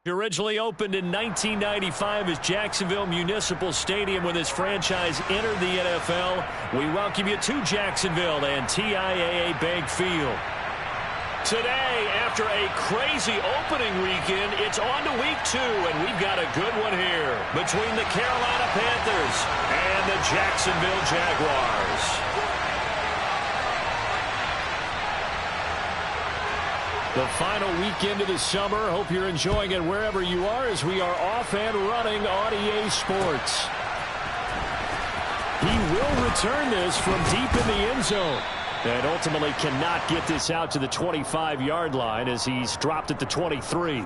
Originally opened in 1995 as Jacksonville Municipal Stadium when this franchise entered the NFL. We welcome you to Jacksonville and TIAA Bank Field. Today, after a crazy opening weekend, it's on to week 2, and we've got a good one here between the Carolina Panthers and the Jacksonville Jaguars. The final weekend of the summer. Hope you're enjoying it wherever you are as we are off and running on EA Sports. He will return this from deep in the end zone. And ultimately cannot get this out to the 25-yard line as he's dropped at the 23.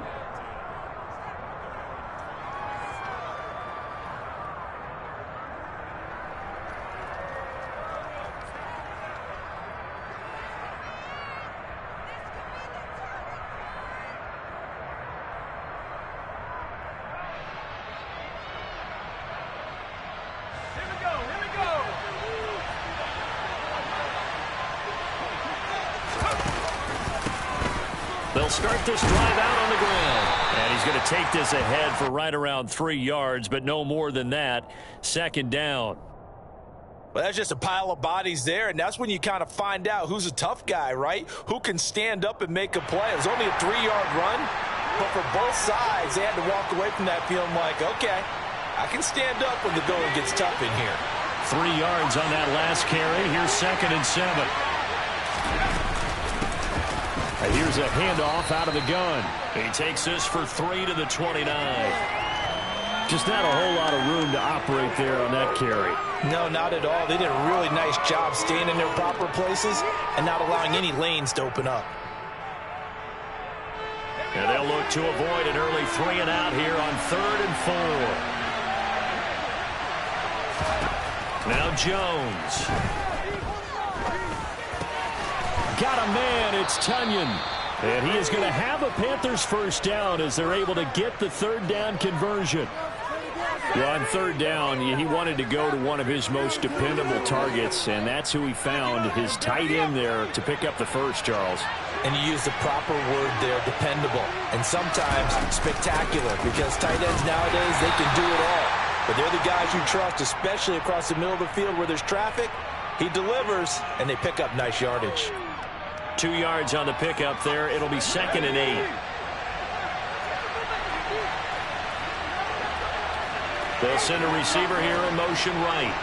They'll start this drive out on the ground. And he's going to take this ahead for right around 3 yards, but no more than that. Second down. Well, that's just a pile of bodies there, and that's when you kind of find out who's a tough guy, right? Who can stand up and make a play. It was only a 3-yard run, but for both sides, they had to walk away from that feeling like, okay, I can stand up when the going gets tough in here. 3 yards on that last carry. Here's 2nd and 7. Here's a handoff out of the gun. He takes this for 3 to the 29. Just not a whole lot of room to operate there on that carry. No, not at all. They did a really nice job staying in their proper places and not allowing any lanes to open up. And they'll look to avoid an early 3 and out here on 3rd and 4. Now Jones. Got a man, it's Tunyon. And he is going to have a Panthers first down as they're able to get the 3rd down conversion. Well, on 3rd down, he wanted to go to one of his most dependable targets, and that's who he found, his tight end there, to pick up the first, Charles. And you use the proper word there, dependable, and sometimes spectacular, because tight ends nowadays, they can do it all. But they're the guys you trust, especially across the middle of the field where there's traffic. He delivers, and they pick up nice yardage. 2 yards on the pickup there. It'll be 2nd and 8. They'll send a receiver here in motion right.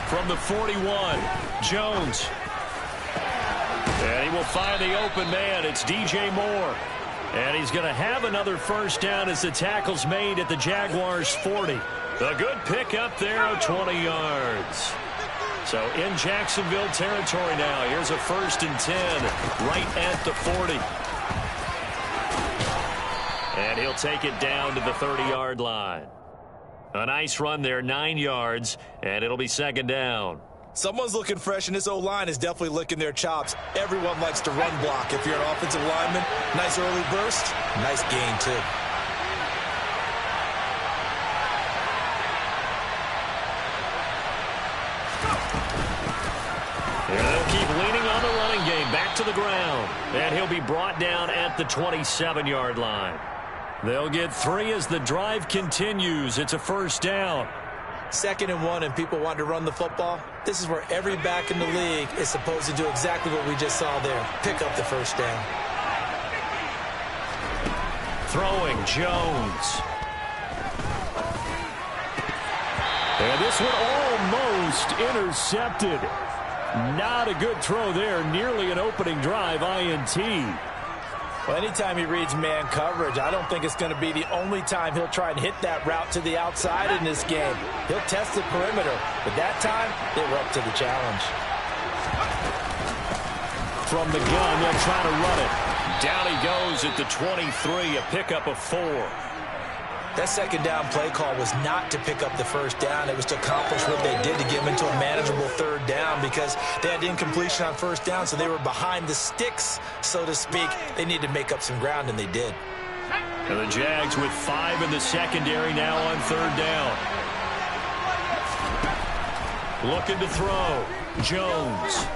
From the 41, Jones. And he will find the open man. It's DJ Moore. And he's going to have another first down as the tackle's made at the Jaguars' 40. A good pickup there of 20 yards. So in Jacksonville territory now. Here's a 1st and 10 right at the 40. And he'll take it down to the 30-yard line. A nice run there, 9 yards, and it'll be 2nd down. Someone's looking fresh, and this O-line is definitely licking their chops. Everyone likes to run block. If you're an offensive lineman, nice early burst, nice gain too. They'll keep leaning on the running game. Back to the ground. And he'll be brought down at the 27-yard line. They'll get 3 as the drive continues. It's a first down. 2nd and 1, and people want to run the football. This is where every back in the league is supposed to do exactly what we just saw there. Pick up the first down. Throwing, Jones. And this one almost intercepted. Not a good throw there. Nearly an opening drive, INT. Well, anytime he reads man coverage, I don't think it's going to be the only time he'll try and hit that route to the outside in this game. He'll test the perimeter, but that time, they were up to the challenge. From the gun, they'll try to run it. Down he goes at the 23, a pickup of 4. That 2nd down play call was not to pick up the first down. It was to accomplish what they did to get them into a manageable 3rd down because they had incompletion on first down, so they were behind the sticks, so to speak. They needed to make up some ground, and they did. And the Jags with 5 in the secondary now on 3rd down. Looking to throw. Jones.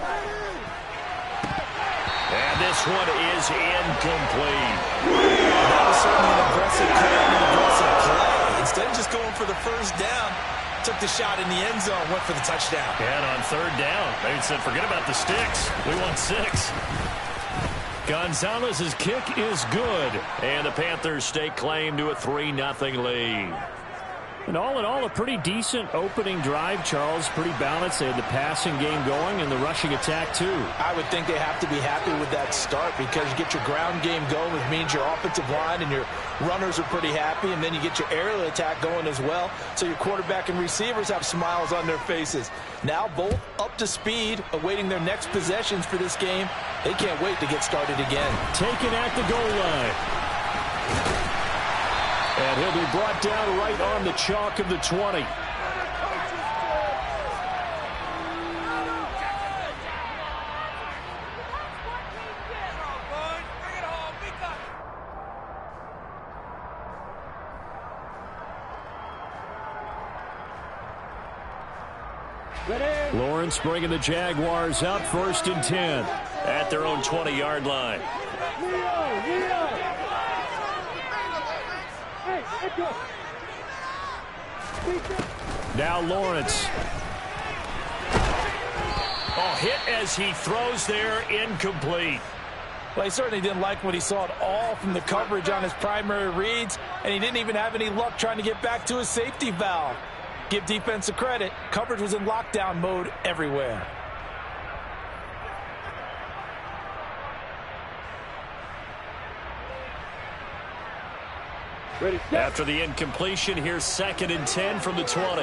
this one is incomplete. That was certainly an aggressive call and an aggressive play. Instead of just going for the first down, took the shot in the end zone, went for the touchdown. And on third down, they said, forget about the sticks. We want 6. Gonzalez's kick is good. And the Panthers stake claim to a 3-0 lead. And all in all, a pretty decent opening drive, Charles. Pretty balanced. They had the passing game going and the rushing attack, too. I would think they have to be happy with that start because you get your ground game going, which means your offensive line and your runners are pretty happy, and then you get your aerial attack going as well. So your quarterback and receivers have smiles on their faces. Now both up to speed, awaiting their next possessions for this game. They can't wait to get started again. Taken at the goal line. And he'll be brought down right on the chalk of the 20. Lawrence bringing the Jaguars up 1st and 10 at their own 20-yard line. Now Lawrence. Oh, hit as he throws there, incomplete. Well, he certainly didn't like what he saw at all from the coverage on his primary reads, and he didn't even have any luck trying to get back to his safety valve. Give defense a credit. Coverage was in lockdown mode everywhere. After the incompletion, here's 2nd and 10 from the 20.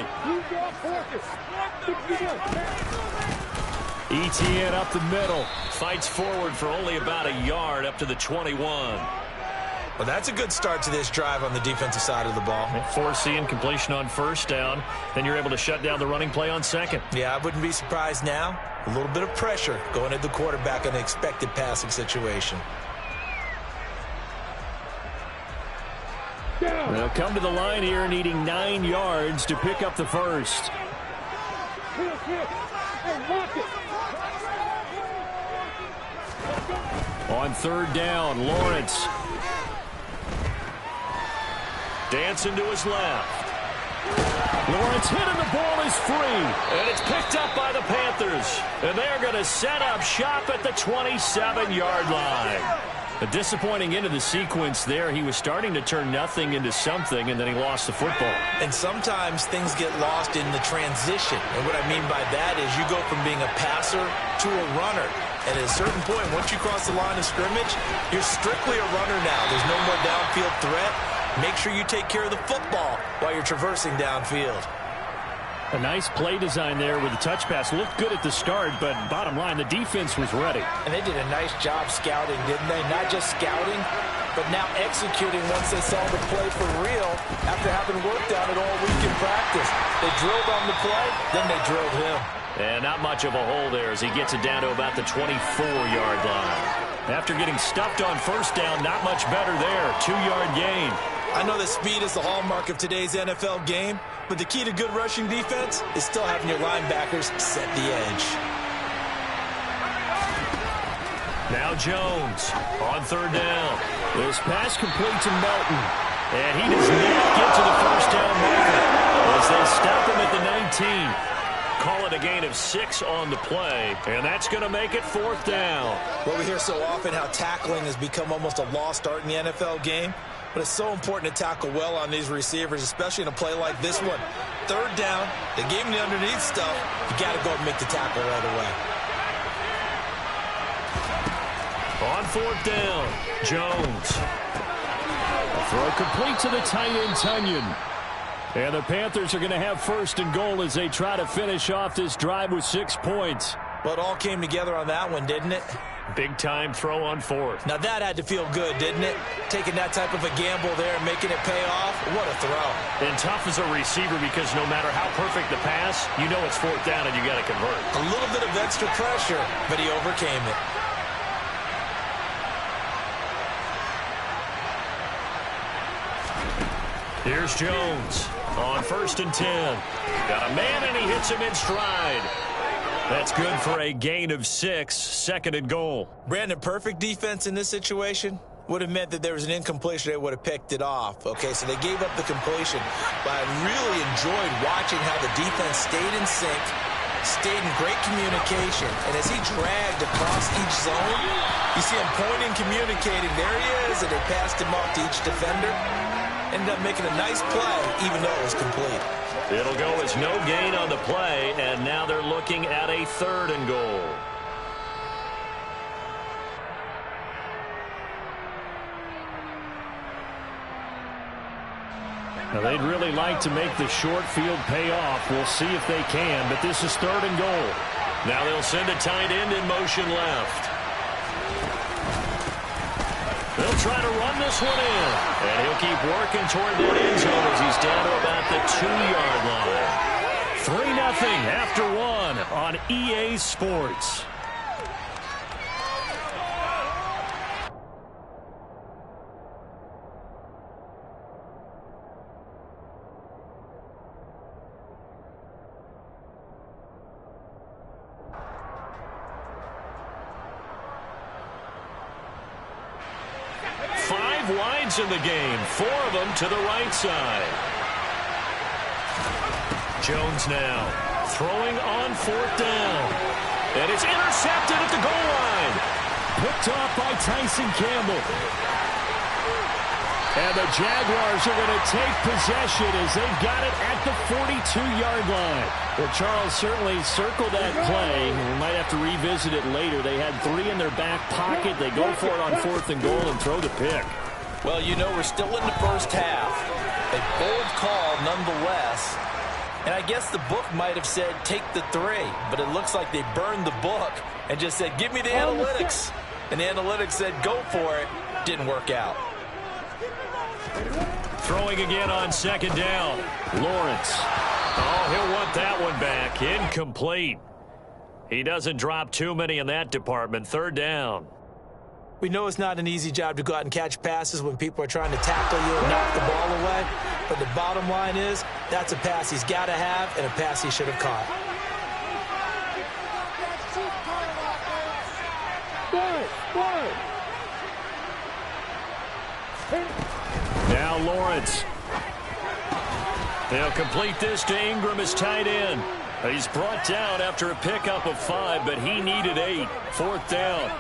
ETN up the middle. Fights forward for only about a yard up to the 21. Well, that's a good start to this drive on the defensive side of the ball. Force the incompletion on 1st down. Then you're able to shut down the running play on 2nd. Yeah, I wouldn't be surprised now. A little bit of pressure going at the quarterback in an expected passing situation. They'll come to the line here needing 9 yards to pick up the first. On 3rd down, Lawrence. Dancing to his left. Lawrence hit and the ball is free. And it's picked up by the Panthers. And they're going to set up shop at the 27-yard line. A disappointing end of the sequence there. He was starting to turn nothing into something, and then he lost the football. And sometimes things get lost in the transition. And what I mean by that is you go from being a passer to a runner. And at a certain point, once you cross the line of scrimmage, you're strictly a runner now. There's no more downfield threat. Make sure you take care of the football while you're traversing downfield. A nice play design there with the touch pass. Looked good at the start, but bottom line, the defense was ready. And they did a nice job scouting, didn't they? Not just scouting, but now executing once they saw the play for real after having worked on it all week in practice. They drilled on the play, then they drilled him. And not much of a hole there as he gets it down to about the 24-yard line. After getting stuffed on 1st down, not much better there. 2-yard gain. I know that speed is the hallmark of today's NFL game, but the key to good rushing defense is still having your linebackers set the edge. Now Jones on 3rd down. This pass complete to Melton. And he does not get to the 1st down marker as they stop him at the 19. Call it a gain of 6 on the play, and that's going to make it 4th down. Well, we hear so often how tackling has become almost a lost art in the NFL game. But it's so important to tackle well on these receivers, especially in a play like this one. 3rd down, they gave him the underneath stuff. You got to go and make the tackle right away. On 4th down, Jones. A throw complete to the tight end, Tunyon. And the Panthers are going to have 1st and goal as they try to finish off this drive with 6 points. Well, it all came together on that one, didn't it? Big-time throw on 4th. Now, that had to feel good, didn't it? Taking that type of a gamble there and making it pay off. What a throw. And tough as a receiver because no matter how perfect the pass, you know it's 4th down and you got to convert. A little bit of extra pressure, but he overcame it. Here's Jones on 1st and 10. Got a man and he hits him in stride. That's good for a gain of 6, 2nd and goal. Brandon, perfect defense in this situation would have meant that there was an incompletion. They would have picked it off. Okay, so they gave up the completion. But I really enjoyed watching how the defense stayed in sync, stayed in great communication. And as he dragged across each zone, you see him pointing, communicating. There he is, and they passed him off to each defender. Ended up making a nice play, even though it was complete. It'll go as no gain on the play, and now they're looking at a 3rd and goal. Now, they'd really like to make the short field pay off. We'll see if they can, but this is 3rd and goal. Now they'll send a tight end in motion left. They'll try to run this one in, and he'll keep working toward that end zone as he's down to about the 2-yard line. 3-0 after 1 on EA Sports. Wides in the game, 4 of them to the right side. Jones now throwing on 4th down. And it's intercepted at the goal line. Picked off by Tyson Campbell. And the Jaguars are going to take possession as they've got it at the 42-yard line. Well, Charles, certainly circle that play. We might have to revisit it later. They had 3 in their back pocket. They go for it on 4th and goal and throw the pick. Well, you know, we're still in the first half. A bold call nonetheless. And I guess the book might have said take the 3, but it looks like they burned the book and just said, give me the analytics. And the analytics said, go for it. Didn't work out. Throwing again on 2nd down. Lawrence. Oh, he'll want that one back. Incomplete. He doesn't drop too many in that department. 3rd down. We know it's not an easy job to go out and catch passes when people are trying to tackle you and knock the ball away. But the bottom line is, that's a pass he's got to have and a pass he should have caught. Now Lawrence. They'll complete this to Ingram as tight end. He's brought down after a pickup of 5, but he needed 8. 4th down.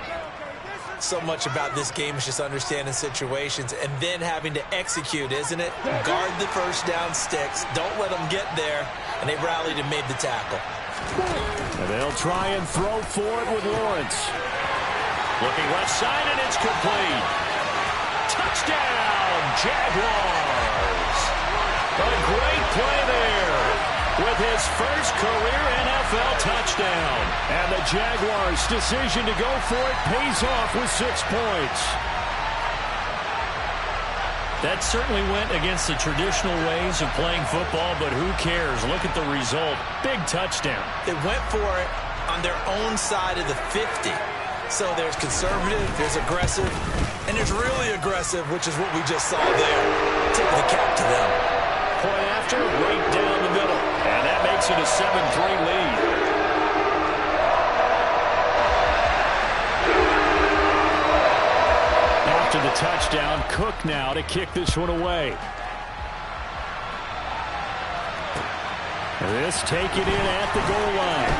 So much about this game is just understanding situations and then having to execute, isn't it? Guard the first down sticks. Don't let them get there. And they rallied and made the tackle. And they'll try and throw for it with Lawrence. Looking left side, and it's complete. Touchdown, Jaguars. A great play there with his first career NFL touchdown. And the Jaguars' decision to go for it pays off with 6 points. That certainly went against the traditional ways of playing football, but who cares? Look at the result. Big touchdown. They went for it on their own side of the 50. So there's conservative, there's aggressive, and there's really aggressive, which is what we just saw there. Tip of the cap to them. Point after, right down the middle. And that makes it a 7-3 lead. After the touchdown, Cook now to kick this one away. This taken in at the goal line.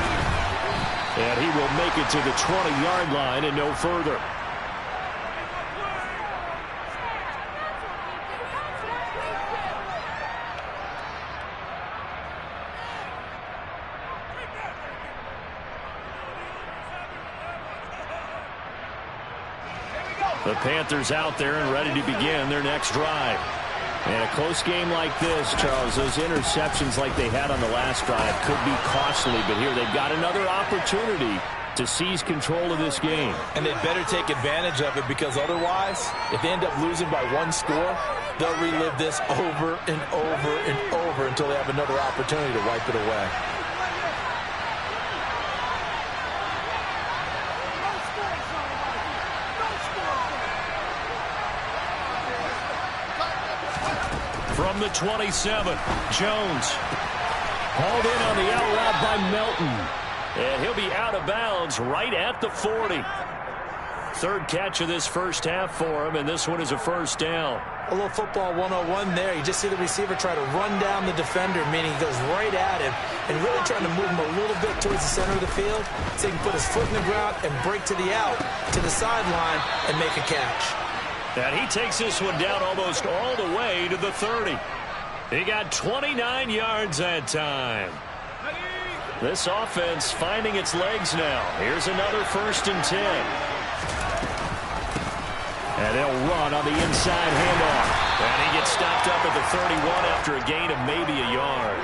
And he will make it to the 20-yard line and no further. The Panthers out there and ready to begin their next drive. And a close game like this, Charles, those interceptions like they had on the last drive could be costly. But here they've got another opportunity to seize control of this game. And they'd better take advantage of it, because otherwise, if they end up losing by 1 score, they'll relive this over and over and over until they have another opportunity to wipe it away. From the 27, Jones hauled in on the out route by Melton. And he'll be out of bounds right at the 40. Third catch of this first half for him, and this one is a first down. A little football 101 there. You just see the receiver try to run down the defender, meaning he goes right at him and really trying to move him a little bit towards the center of the field so he can put his foot in the ground and break to the out, to the sideline, and make a catch. And he takes this one down almost all the way to the 30. He got 29 yards that time. This offense finding its legs now. Here's another 1st and 10. And they'll run on the inside handoff. And he gets stopped up at the 31 after a gain of maybe a yard.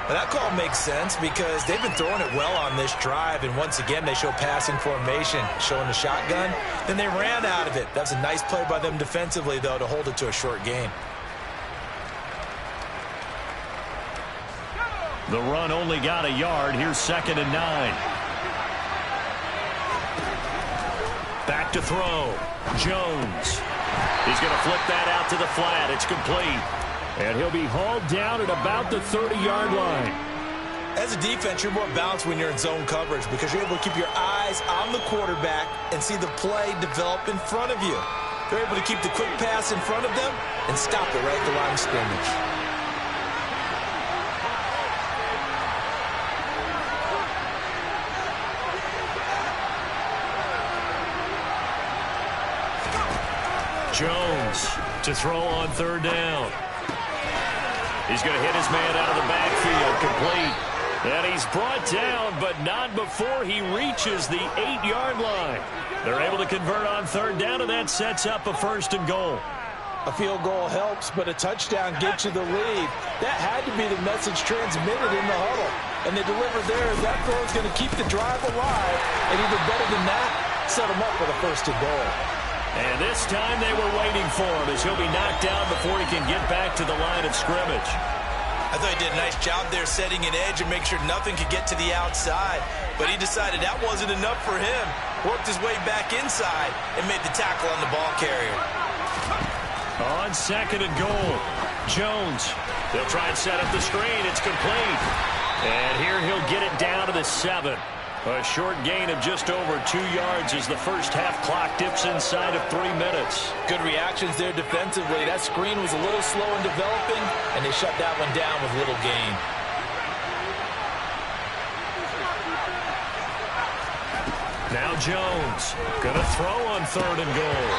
Well, that call makes sense because they've been throwing it well on this drive. And once again, they show passing formation, showing the shotgun. Then they ran out of it. That was a nice play by them defensively, though, to hold it to a short gain. The run only got a yard. Here's 2nd and 9. Back to throw. Jones. He's going to flip that out to the flat. It's complete. And he'll be hauled down at about the 30-yard line. As a defense, you're more balanced when you're in zone coverage because you're able to keep your eyes on the quarterback and see the play develop in front of you. They're able to keep the quick pass in front of them and stop it right at the line of scrimmage. Jones to throw on 3rd down. He's going to hit his man out of the backfield, complete. And he's brought down, but not before he reaches the 8-yard line. They're able to convert on 3rd down, and that sets up a 1st and goal. A field goal helps, but a touchdown gets you the lead. That had to be the message transmitted in the huddle. And they delivered there as that throw is going to keep the drive alive. And even better than that, set them up with a 1st and goal. And this time they were waiting for him as he'll be knocked down before he can get back to the line of scrimmage. I thought he did a nice job there setting an edge and make sure nothing could get to the outside. But he decided that wasn't enough for him. Worked his way back inside and made the tackle on the ball carrier. On 2nd and goal, Jones. They'll try and set up the screen. It's complete. And here he'll get it down to the 7. A short gain of just over 2 yards as the first half clock dips inside of 3 minutes. Good reactions there defensively. That screen was a little slow in developing, and they shut that one down with little gain. Now Jones going to throw on 3rd and goal.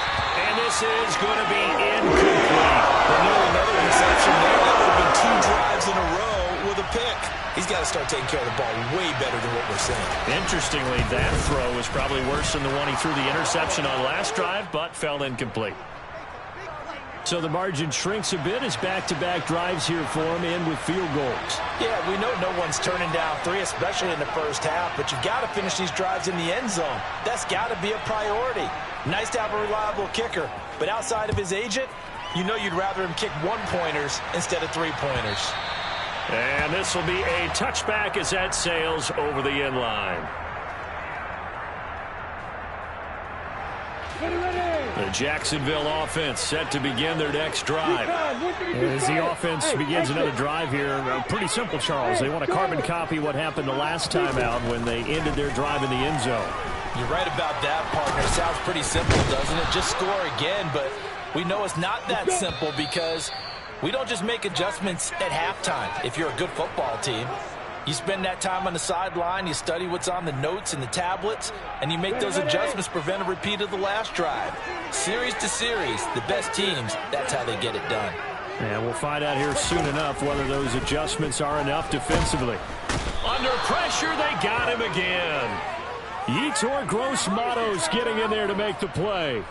And this is going to be incomplete. Another interception there. That would have been 2 drives in a row with a pick. He's got to start taking care of the ball way better than what we're seeing. Interestingly, that throw was probably worse than the one he threw the interception on last drive, but fell incomplete. So the margin shrinks a bit as back-to-back drives here for him, in with field goals. Yeah, we know no one's turning down 3, especially in the first half, but you've got to finish these drives in the end zone. That's got to be a priority. Nice to have a reliable kicker, but outside of his agent, you know you'd rather him kick 1-pointers instead of 3-pointers. And this will be a touchback as that sails over the end line. The Jacksonville offense set to begin their next drive. As the offense begins another drive here, pretty simple, Charles. They want to carbon copy what happened the last time out when they ended their drive in the end zone. You're right about that, partner. Sounds pretty simple, doesn't it? Just score again, but we know it's not that simple because we don't just make adjustments at halftime if you're a good football team. You spend that time on the sideline, you study what's on the notes and the tablets, and you make those adjustments to prevent a repeat of the last drive. Series to series, the best teams, that's how they get it done. And we'll find out here soon enough whether those adjustments are enough defensively. Under pressure, they got him again. Yetur Gross-Matos getting in there to make the play.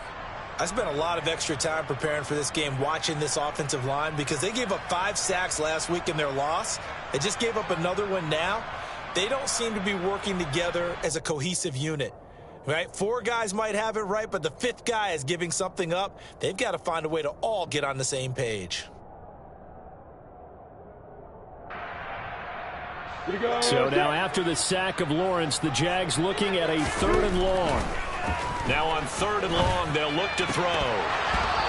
I spent a lot of extra time preparing for this game watching this offensive line because they gave up 5 sacks last week in their loss. They just gave up another one now. They don't seem to be working together as a cohesive unit. Right? 4 guys might have it right, but the 5th guy is giving something up. They've got to find a way to all get on the same page. So now after the sack of Lawrence, the Jags looking at a 3rd and long. Now on 3rd and long, they'll look to throw.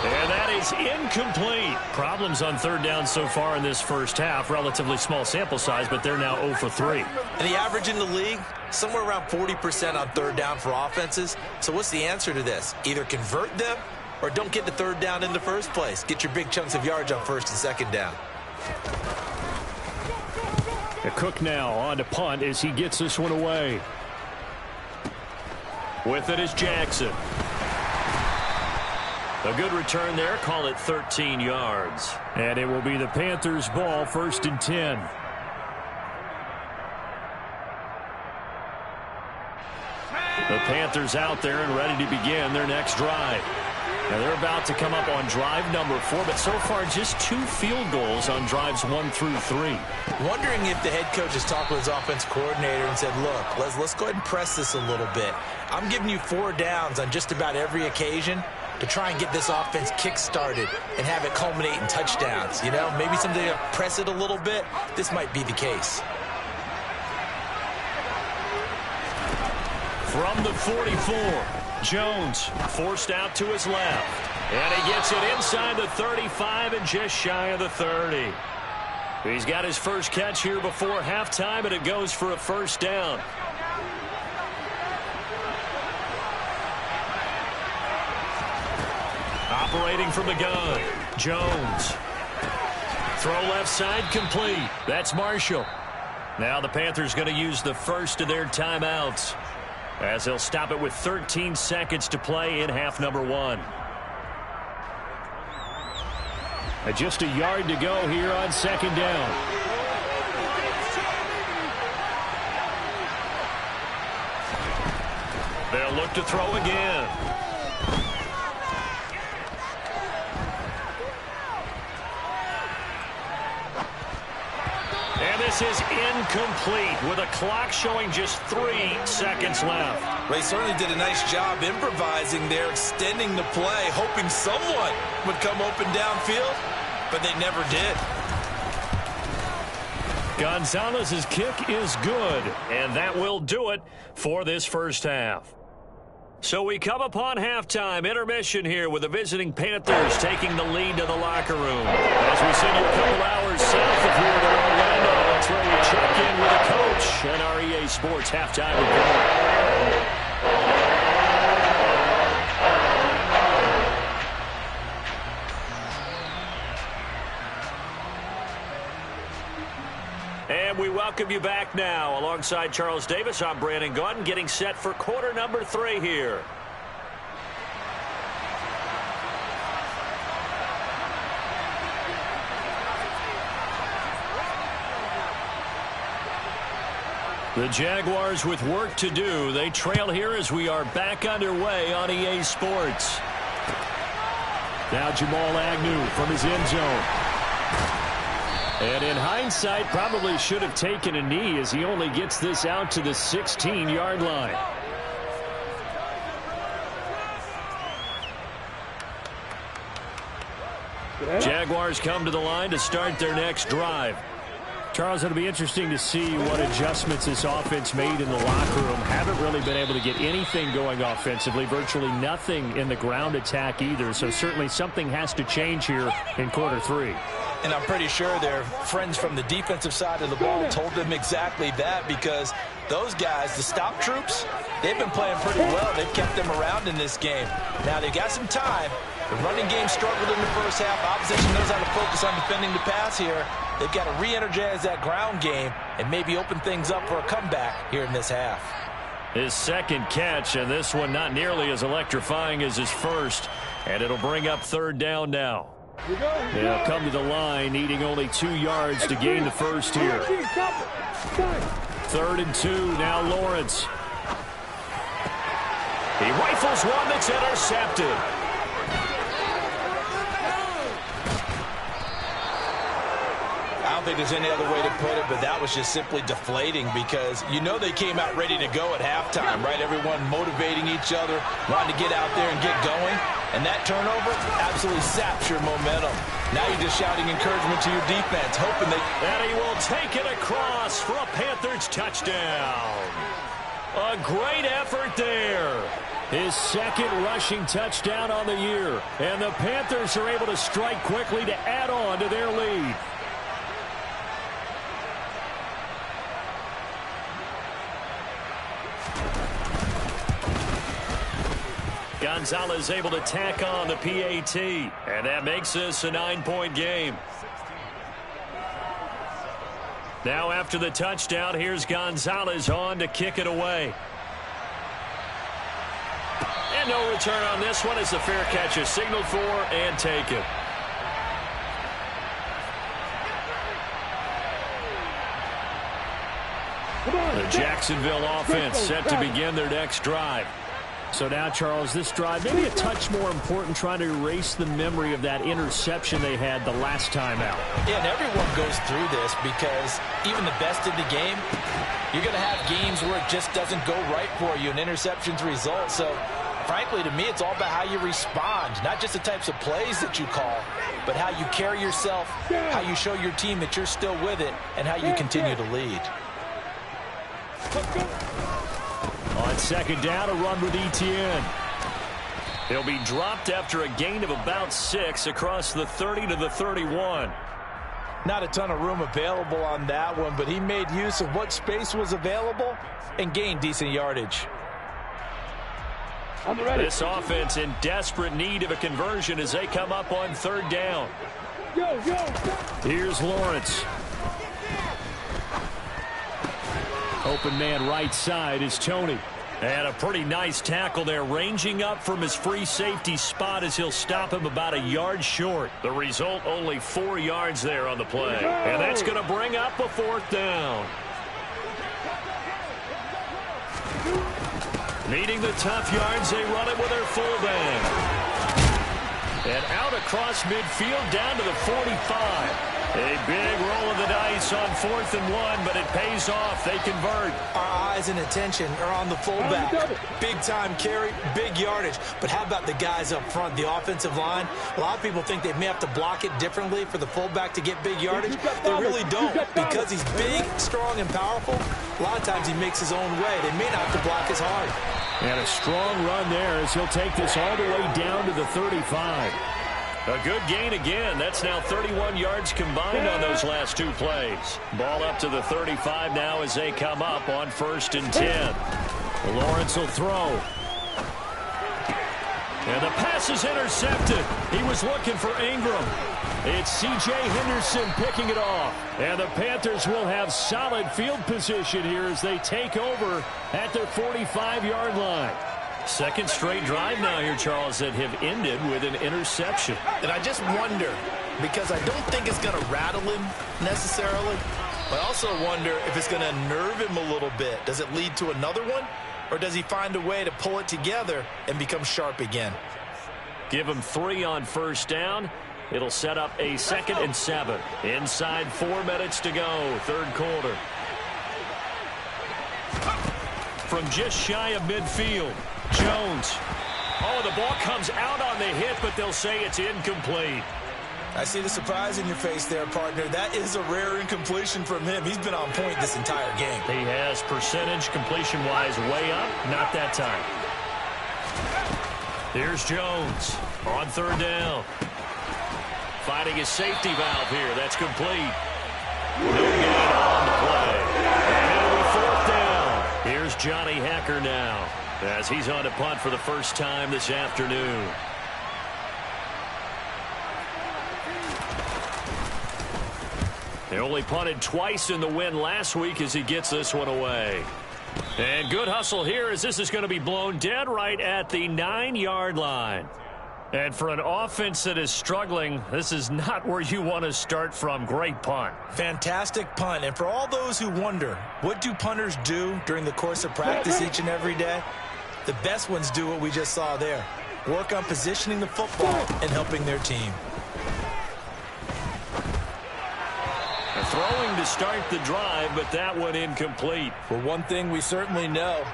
And that is incomplete. Problems on third down so far in this first half. Relatively small sample size, but they're now 0 for 3. And the average in the league, somewhere around 40% on third down for offenses. So what's the answer to this? Either convert them or don't get the third down in the first place. Get your big chunks of yards on first and second down. The Cook now on to punt as he gets this one away. With it is Jackson. A good return there. Call it 13 yards. And it will be the Panthers' ball, 1st and 10. The Panthers out there and ready to begin their next drive. Now they're about to come up on drive number 4, but so far just 2 field goals on drives 1 through 3. Wondering if the head coach has talked with his offensive coordinator and said, look, let's go ahead and press this a little bit. I'm giving you 4 downs on just about every occasion to try and get this offense kick-started and have it culminate in touchdowns. You know, maybe something to press it a little bit. This might be the case. From the 44, Jones forced out to his left. And he gets it inside the 35 and just shy of the 30. He's got his first catch here before halftime, and it goes for a first down. Operating from the gun, Jones. Throw left side complete. That's Marshall. Now the Panthers going to use the first of their timeouts, as they'll stop it with 13 seconds to play in half number 1. Just a yard to go here on second down. They'll look to throw again. And this is incomplete with a clock showing just 3 seconds left. They certainly did a nice job improvising there, extending the play, hoping someone would come open downfield, but they never did. Gonzalez's kick is good, and that will do it for this first half. So we come upon halftime, intermission here with the visiting Panthers taking the lead to the locker room. As we send you a couple hours south of here to Orlando, that's where we check in with the coach and our EA Sports halftime report. And we welcome you back now. Alongside Charles Davis, I'm Brandon Gaudin, getting set for quarter number 3 here. The Jaguars with work to do. They trail here as we are back underway on EA Sports. Now Jamal Agnew from his end zone. And in hindsight, probably should have taken a knee as he only gets this out to the 16-yard line. Jaguars come to the line to start their next drive. Charles, it'll be interesting to see what adjustments this offense made in the locker room. Haven't really been able to get anything going offensively, virtually nothing in the ground attack either. So certainly something has to change here in quarter 3. And I'm pretty sure their friends from the defensive side of the ball told them exactly that, because those guys, the stop troops, they've been playing pretty well. They've kept them around in this game. Now they've got some time. The running game struggled in the first half. Opposition knows how to focus on defending the pass here. They've got to re-energize that ground game and maybe open things up for a comeback here in this half. His second catch, and this one not nearly as electrifying as his first. And it'll bring up third down now. They'll come to the line, needing only 2 yards to gain the first here. 3rd and 2, now Lawrence. He rifles one that's intercepted. I don't think there's any other way to put it, but that was just simply deflating, because you know they came out ready to go at halftime, right? Everyone motivating each other, wanting to get out there and get going. And that turnover absolutely saps your momentum. Now you're just shouting encouragement to your defense, hoping that... And he will take it across for a Panthers touchdown. A great effort there. His second rushing touchdown on the year. And the Panthers are able to strike quickly to add on to their lead. Gonzalez able to tack on the PAT. And that makes this a 9-point game. Now after the touchdown, here's Gonzalez on to kick it away. And no return on this one as the fair catch is signaled for and taken. The Jacksonville offense set to begin their next drive. So now, Charles, this drive maybe a touch more important, trying to erase the memory of that interception they had the last time out. Yeah, and everyone goes through this because even the best in the game, you're going to have games where it just doesn't go right for you, and interceptions result. So, frankly, to me, it's all about how you respond, not just the types of plays that you call, but how you carry yourself, how you show your team that you're still with it, and how you continue to lead. On second down, a run with Etienne. He'll be dropped after a gain of about 6 across the 30 to the 31. Not a ton of room available on that one, but he made use of what space was available and gained decent yardage. This offense in desperate need of a conversion as they come up on third down. Here's Lawrence. Open man right side is Tony. And a pretty nice tackle there, ranging up from his free safety spot as he'll stop him about a yard short. The result, only 4 yards there on the play. And that's going to bring up a fourth down. Needing the tough yards, they run it with their fullback. And out across midfield down to the 45. A big roll of the dice on 4th and 1, but it pays off. They convert. Our eyes and attention are on the fullback. Big time carry, big yardage. But how about the guys up front, the offensive line? A lot of people think they may have to block it differently for the fullback to get big yardage. They really don't. Because he's big, strong, and powerful, a lot of times he makes his own way. They may not have to block as hard. And a strong run there as he'll take this all the way down to the 35. A good gain again. That's now 31 yards combined on those last 2 plays. Ball up to the 35 now as they come up on 1st and 10. Lawrence will throw. And the pass is intercepted. He was looking for Ingram. It's C.J. Henderson picking it off. And the Panthers will have solid field position here as they take over at their 45-yard line. Second straight drive now here, Charles, that have ended with an interception. And I just wonder, because I don't think it's going to rattle him necessarily, but I also wonder if it's going to nerve him a little bit. Does it lead to another one, or does he find a way to pull it together and become sharp again? Give him 3 on 1st down. It'll set up a 2nd and 7. Inside 4 minutes to go, 3rd quarter. From just shy of midfield, Jones. Oh, the ball comes out on the hit, but they'll say it's incomplete. I see the surprise in your face there, partner. That is a rare incompletion from him. He's been on point this entire game. He has percentage completion-wise way up. Not that time. Here's Jones on 3rd down. Finding his safety valve here. That's complete. No gain on the play. And it'll be 4th down. Here's Johnny Hacker now as he's on to punt for the first time this afternoon. They only punted twice in the win last week as he gets this one away. And good hustle here as this is going to be blown dead right at the 9-yard line. And for an offense that is struggling, this is not where you want to start from. Great punt. Fantastic punt. And for all those who wonder, what do punters do during the course of practice each and every day? The best ones do what we just saw there. Work on positioning the football and helping their team. Throwing to start the drive, but that one incomplete. Well, one thing we certainly know,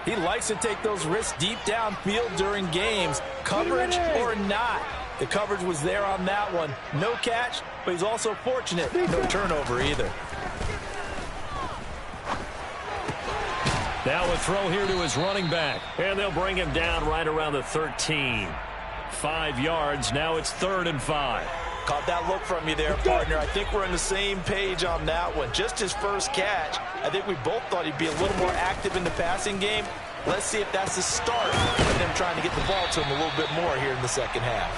he likes to take those risks deep downfield during games, coverage or not. The coverage was there on that one. No catch, but he's also fortunate. No turnover either. Now a throw here to his running back. And they'll bring him down right around the 13. 5 yards. Now it's 3rd and 5. Caught that look from you there, partner. I think we're on the same page on that one. Just his first catch. I think we both thought he'd be a little more active in the passing game. Let's see if that's the start of them trying to get the ball to him a little bit more here in the second half.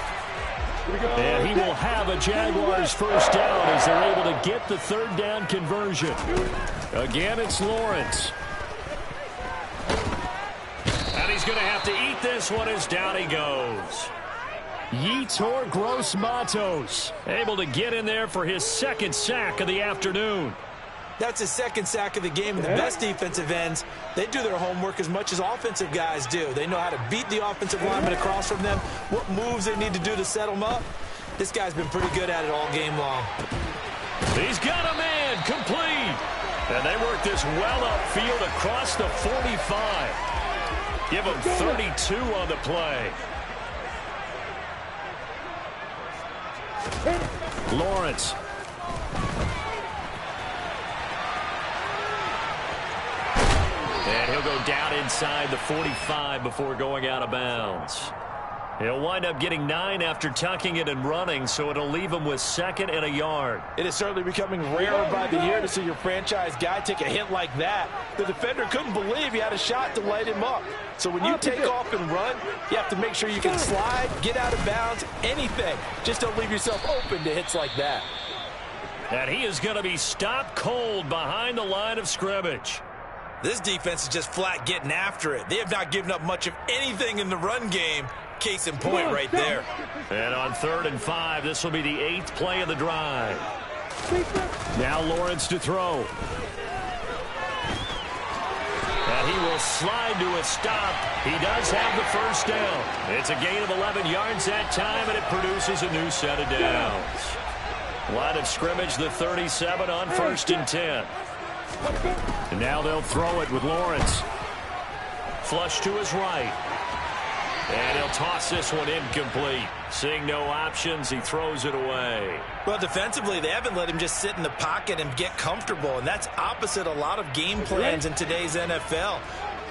And he will have a Jaguars first down as they're able to get the 3rd down conversion. Again, it's Lawrence. And he's going to have to eat this one as down he goes. Yetur Gross-Matos able to get in there for his 2nd sack of the afternoon. That's his 2nd sack of the game, and the best defensive ends, they do their homework as much as offensive guys do. They know how to beat the offensive lineman across from them, what moves they need to do to set them up. This guy's been pretty good at it all game long. He's got a man, complete. And they work this well upfield across the 45. Give him 32 on the play. Lawrence. And he'll go down inside the 45 before going out of bounds. He'll wind up getting 9 after tucking it and running, so it'll leave him with 2nd and a yard. It is certainly becoming rarer by the year to see your franchise guy take a hit like that. The defender couldn't believe he had a shot to light him up. So when you take off and run, you have to make sure you can slide, get out of bounds, anything. Just don't leave yourself open to hits like that. And he is going to be stopped cold behind the line of scrimmage. This defense is just flat getting after it. They have not given up much of anything in the run game. Case in point right there. And on 3rd and 5, this will be the 8th play of the drive. Now Lawrence to throw. And he will slide to a stop. He does have the first down. It's a gain of 11 yards that time, and it produces a new set of downs. Line of scrimmage, the 37 on 1st and 10. And now they'll throw it with Lawrence. Flush to his right. And he'll toss this one incomplete. Seeing no options, he throws it away. Well, defensively, they haven't let him just sit in the pocket and get comfortable, and that's opposite a lot of game plans in today's NFL.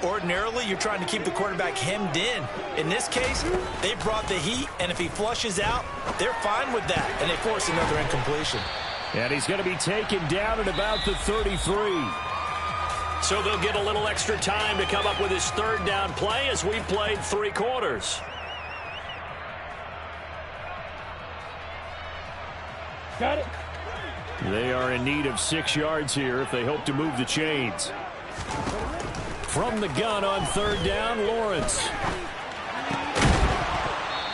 Ordinarily, you're trying to keep the quarterback hemmed in. In this case, they brought the heat, and if he flushes out, they're fine with that, and they force another incompletion. And he's going to be taken down at about the 33. So they'll get a little extra time to come up with his 3rd down play as we've played 3 quarters. Got it. They are in need of 6 yards here if they hope to move the chains. From the gun on 3rd down, Lawrence.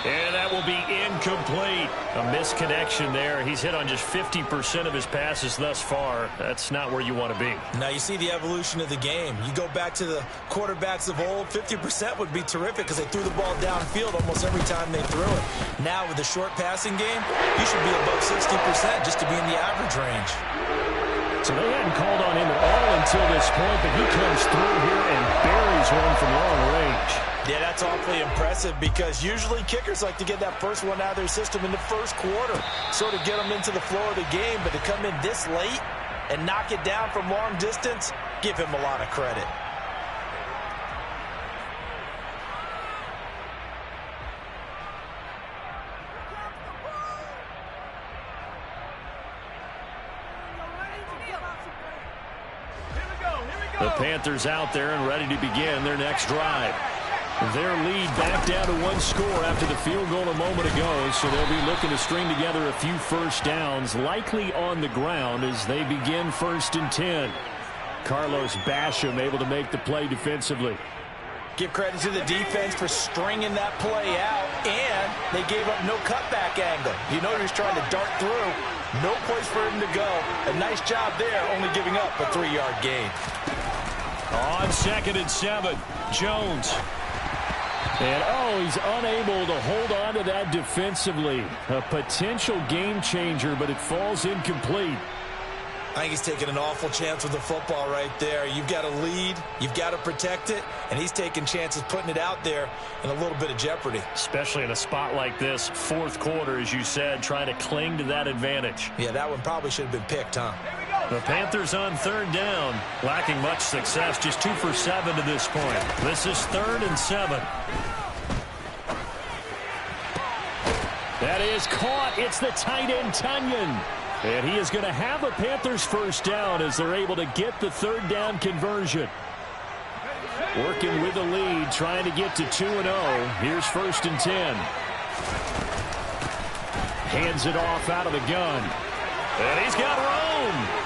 And that will be incomplete. A misconnection there. He's hit on just 50% of his passes thus far. That's not where you want to be. Now you see the evolution of the game. You go back to the quarterbacks of old, 50% would be terrific because they threw the ball downfield almost every time they threw it. Now with the short passing game, you should be above 60% just to be in the average range. So they hadn't called on him at all until this point, but he comes through here and buries one from long range. Yeah, that's awfully impressive because usually kickers like to get that first one out of their system in the first quarter, sort of get them into the flow of the game, but to come in this late and knock it down from long distance, give him a lot of credit. The Panthers out there and ready to begin their next drive. Their lead back down to 1 score after the field goal a moment ago, so they'll be looking to string together a few first downs, likely on the ground as they begin 1st and 10. Carlos Basham able to make the play defensively. Give credit to the defense for stringing that play out, and they gave up no cutback angle. You know he was trying to dart through. No place for him to go. A nice job there, only giving up a 3-yard gain. On 2nd and 7, Jones. And, he's unable to hold on to that defensively. A potential game changer, but it falls incomplete. I think he's taking an awful chance with the football right there. You've got to lead, you've got to protect it, and he's taking chances putting it out there in a little bit of jeopardy. Especially in a spot like this, 4th quarter, as you said, trying to cling to that advantage. Yeah, that one probably should have been picked, huh? The Panthers on third down, lacking much success, just 2 for 7 to this point. This is 3rd and 7. That is caught. It's the tight end, Tunyon. And he is going to have a Panthers first down as they're able to get the third down conversion. Working with the lead, trying to get to 2-0. Here's 1st and 10. Hands it off out of the gun. And he's got room.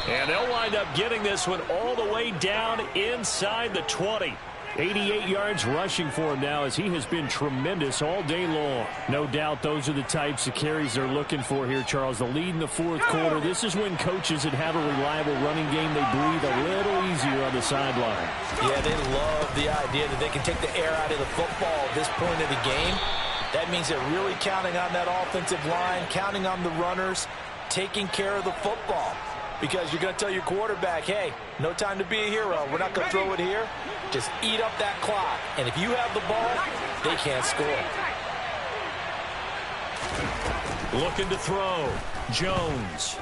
And they'll wind up getting this one all the way down inside the 20. 88 yards rushing for him now as he has been tremendous all day long. No doubt those are the types of carries they're looking for here, Charles. The lead in the 4th quarter. This is when coaches that have a reliable running game, they breathe a little easier on the sideline. Yeah, they love the idea that they can take the air out of the football at this point of the game. That means they're really counting on that offensive line, counting on the runners, taking care of the football. Because you're going to tell your quarterback, hey, no time to be a hero. We're not going to throw it here. Just eat up that clock. And if you have the ball, they can't score. Looking to throw. Jones.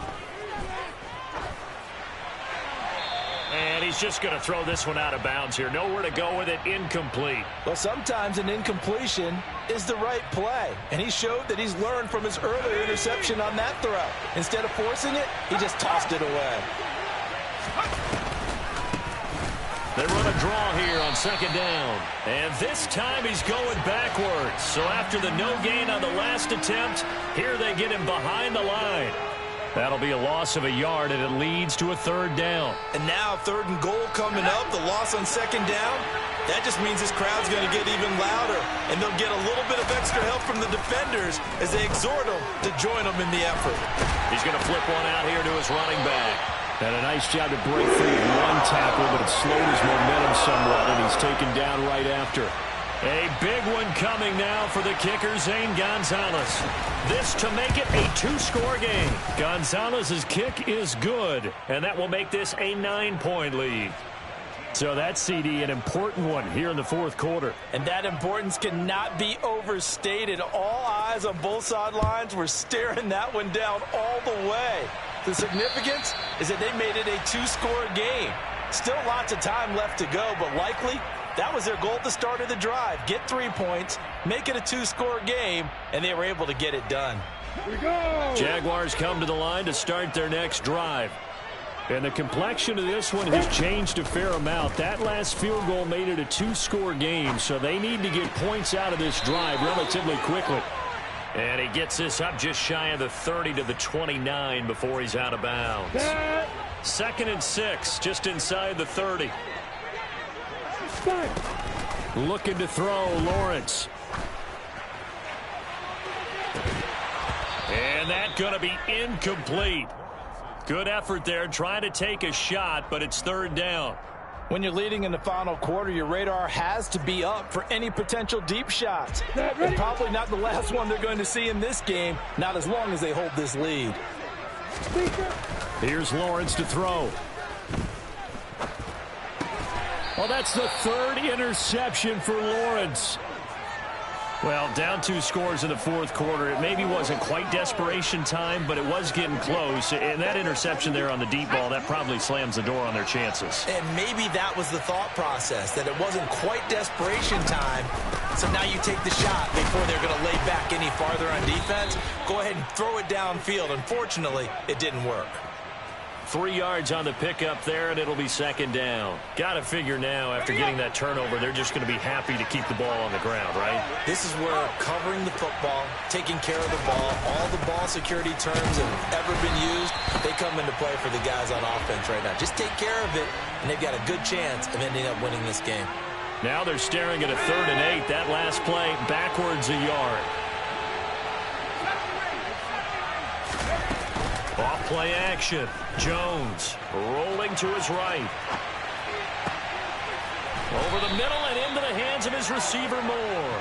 And he's just going to throw this one out of bounds here. Nowhere to go with it. Incomplete. Well, sometimes an incompletion is the right play. And he showed that he's learned from his earlier interception on that throw. Instead of forcing it, he just tossed it away. They run a draw here on 2nd down. And this time he's going backwards. So after the no gain on the last attempt, here they get him behind the line. That'll be a loss of a yard, and it leads to a 3rd down. And now 3rd and goal coming up, the loss on 2nd down. That just means this crowd's going to get even louder, and they'll get a little bit of extra help from the defenders as they exhort them to join them in the effort. He's going to flip one out here to his running back. And a nice job to break through with one tackle, but it slowed his momentum somewhat, and he's taken down right after. A big one coming now for the kicker, Zane Gonzalez. This to make it a 2-score game. Gonzalez's kick is good, and that will make this a 9-point lead. So that's, CD, an important one here in the 4th quarter. And that importance cannot be overstated. All eyes on both sidelines were staring that one down all the way. The significance is that they made it a 2-score game. Still lots of time left to go, but likely that was their goal at the start of the drive. Get 3 points, make it a 2-score game, and they were able to get it done. Here we go. Jaguars come to the line to start their next drive. And the complexion of this one has changed a fair amount. That last field goal made it a 2-score game, so they need to get points out of this drive relatively quickly. And he gets this up just shy of the 30 to the 29 before he's out of bounds. 2nd and 6, just inside the 30. Looking to throw, Lawrence. And that's going to be incomplete. Good effort there, trying to take a shot, but it's 3rd down. When you're leading in the final quarter, your radar has to be up for any potential deep shots. And probably not the last one they're going to see in this game, not as long as they hold this lead. Here's Lawrence to throw. Well, that's the 3rd interception for Lawrence. Well, down 2 scores in the 4th quarter. It maybe wasn't quite desperation time, but it was getting close. And that interception there on the deep ball, that probably slams the door on their chances. And maybe that was the thought process, that it wasn't quite desperation time. So now you take the shot before they're going to lay back any farther on defense. Go ahead and throw it downfield. Unfortunately, it didn't work. 3 yards on the pickup there, and it'll be 2nd down. Got to figure now, after getting that turnover, they're just going to be happy to keep the ball on the ground, right? This is where covering the football, taking care of the ball, all the ball security terms that have ever been used, they come into play for the guys on offense right now. Just take care of it, and they've got a good chance of ending up winning this game. Now they're staring at a 3rd and 8. That last play, backwards a yard. Off play action. Jones rolling to his right. Over the middle and into the hands of his receiver Moore.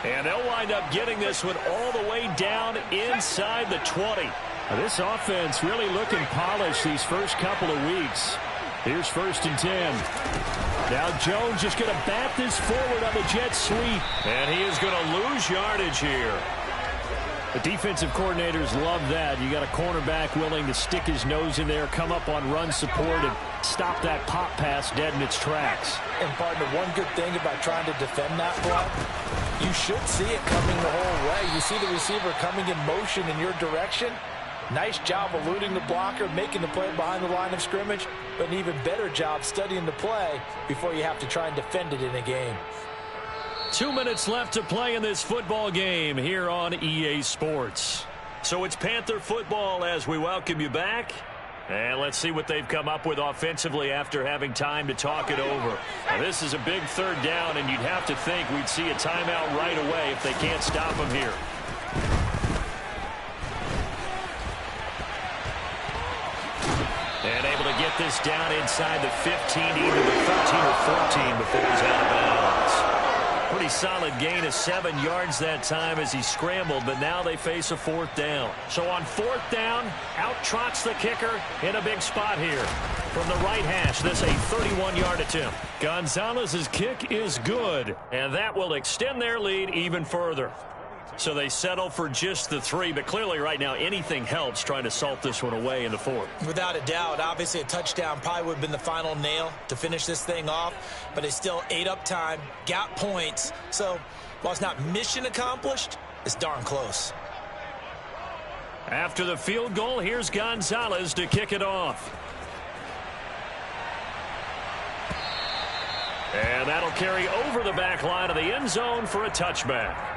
And they'll wind up getting this one all the way down inside the 20. Now, this offense really looking polished these first couple of weeks. Here's 1st and 10. Now Jones just going to bat this forward on the jet sweep. And he is going to lose yardage here. The defensive coordinators love that. You got a cornerback willing to stick his nose in there, come up on run support, and stop that pop pass dead in its tracks. And partner, one good thing about trying to defend that block, you should see it coming the whole way. You see the receiver coming in motion in your direction. Nice job eluding the blocker, making the play behind the line of scrimmage, but an even better job studying the play before you have to try and defend it in a game. 2 minutes left to play in this football game here on EA Sports. So it's Panther football as we welcome you back. And let's see what they've come up with offensively after having time to talk it over. Now, this is a big third down, and you'd have to think we'd see a timeout right away if they can't stop them here. And able to get this down inside the 15, either the 13 or 14 before he's out of bounds. Pretty solid gain of 7 yards that time as he scrambled, but now they face a 4th down. So on 4th down, out trots the kicker in a big spot here. From the right hash, this a 31-yard attempt. Gonzalez's kick is good, and that will extend their lead even further. So they settle for just the 3, but clearly right now anything helps trying to salt this one away in the 4th. Without a doubt, obviously a touchdown probably would have been the final nail to finish this thing off, but they still ate up time, got points. So while it's not mission accomplished, it's darn close. After the field goal, here's Gonzalez to kick it off. And that'll carry over the back line of the end zone for a touchback.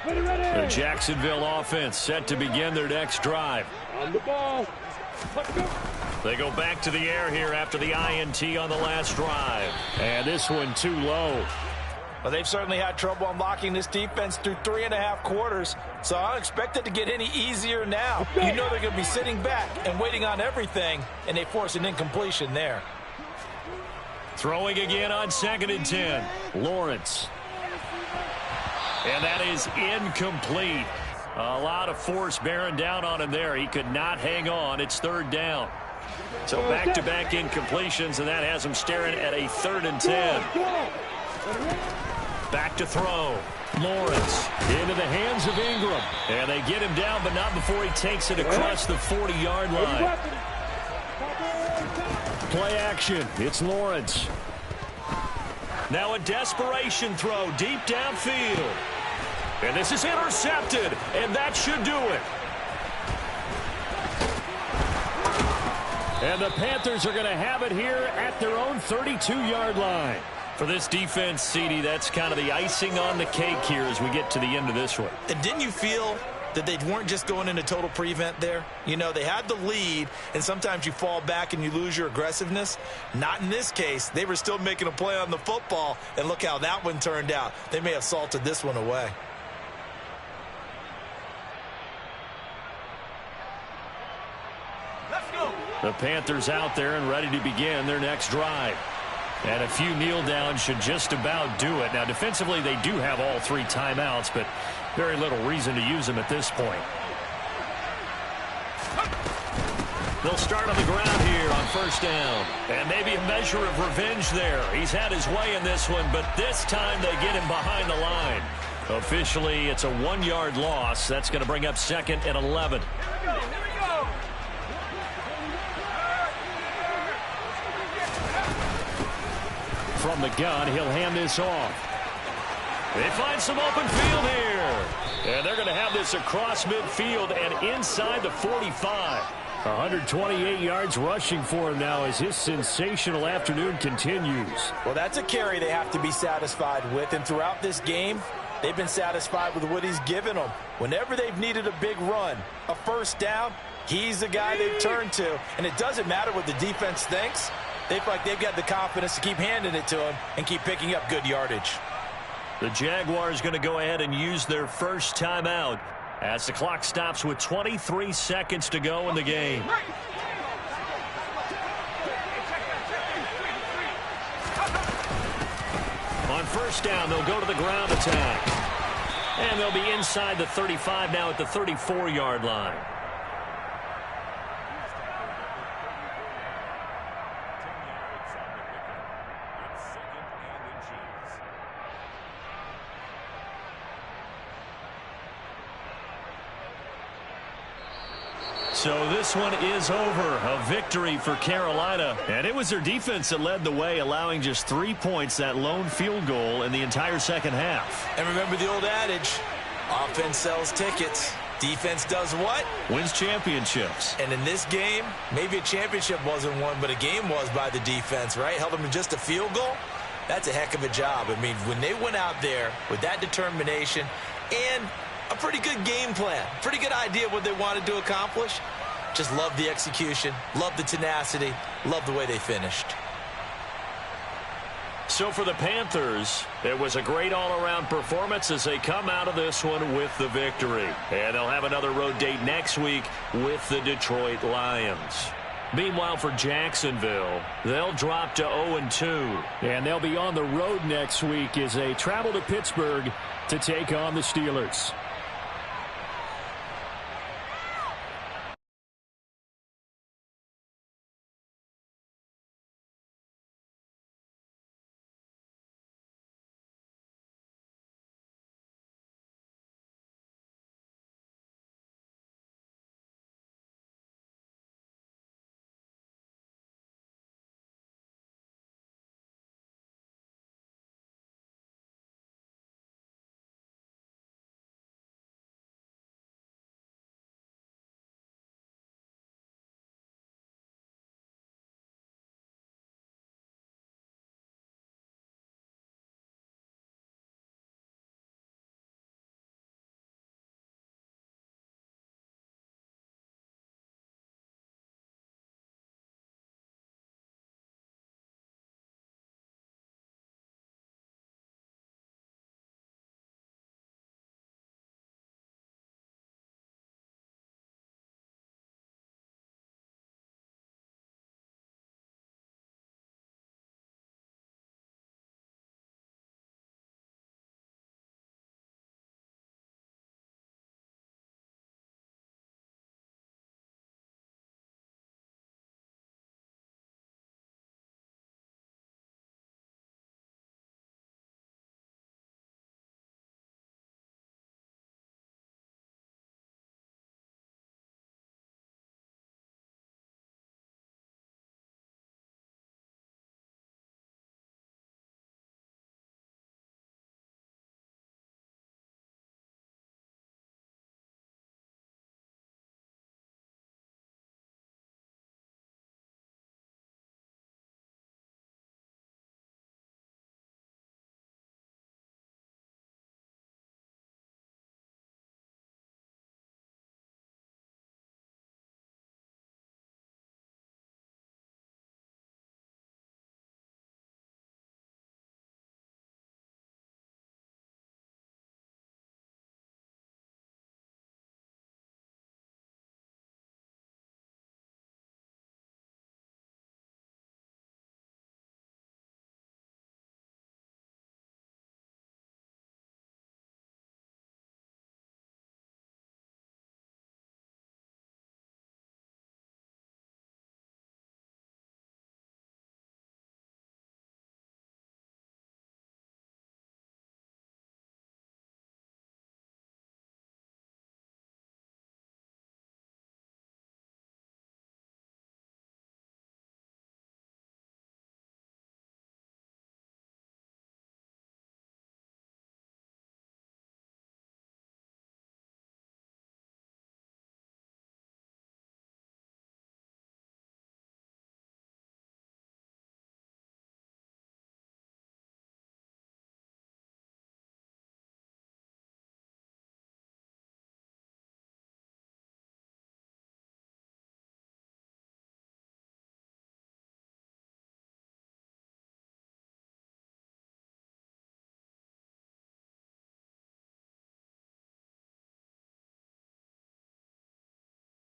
The Jacksonville offense set to begin their next drive. On the ball. Let's go. They go back to the air here after the INT on the last drive. And this one too low. Well, they've certainly had trouble unlocking this defense through 3.5 quarters, so I don't expect it to get any easier now. You know they're going to be sitting back and waiting on everything, and they force an incompletion there. Throwing again on 2nd and 10. Lawrence. And that is incomplete. A lot of force bearing down on him there. He could not hang on. It's 3rd down. So back-to-back incompletions, and that has him staring at a 3rd and 10. Back to throw. Lawrence into the hands of Ingram. And they get him down, but not before he takes it across the 40-yard line. Play action. It's Lawrence. Now a desperation throw deep downfield. And this is intercepted, and that should do it. And the Panthers are going to have it here at their own 32-yard line. For this defense, CD, that's kind of the icing on the cake here as we get to the end of this one. And didn't you feel that they weren't just going into total prevent there? You know, they had the lead, and sometimes you fall back and you lose your aggressiveness. Not in this case. They were still making a play on the football, and look how that one turned out. They may have salted this one away. The Panthers out there and ready to begin their next drive. And a few kneel downs should just about do it. Now, defensively, they do have all 3 timeouts, but very little reason to use them at this point. They'll start on the ground here on 1st down. And maybe a measure of revenge there. He's had his way in this one, but this time they get him behind the line. Officially, it's a 1-yard loss. That's going to bring up 2nd and 11. From the gun, he'll hand this off. They find some open field here. And they're going to have this across midfield and inside the 45. 128 yards rushing for him now as his sensational afternoon continues. Well, that's a carry they have to be satisfied with. And throughout this game, they've been satisfied with what he's given them. Whenever they've needed a big run, a 1st down, he's the guy they've turned to. And it doesn't matter what the defense thinks. They feel like they've got the confidence to keep handing it to him and keep picking up good yardage. The Jaguars going to go ahead and use their first timeout as the clock stops with 23 seconds to go in the game. On 1st down, they'll go to the ground attack. And they'll be inside the 35 now at the 34-yard line. So this one is over. A victory for Carolina. And it was their defense that led the way, allowing just 3 points, that lone field goal in the entire second half. And remember the old adage, offense sells tickets. Defense does what? Wins championships. And in this game, maybe a championship wasn't won, but a game was by the defense, right? Held them to just a field goal. That's a heck of a job. I mean, when they went out there with that determination and a pretty good game plan, pretty good idea of what they wanted to accomplish. Just love the execution, love the tenacity, love the way they finished. So for the Panthers, it was a great all-around performance as they come out of this one with the victory. And they'll have another road date next week with the Detroit Lions. Meanwhile, for Jacksonville, they'll drop to 0-2. And they'll be on the road next week as they travel to Pittsburgh to take on the Steelers.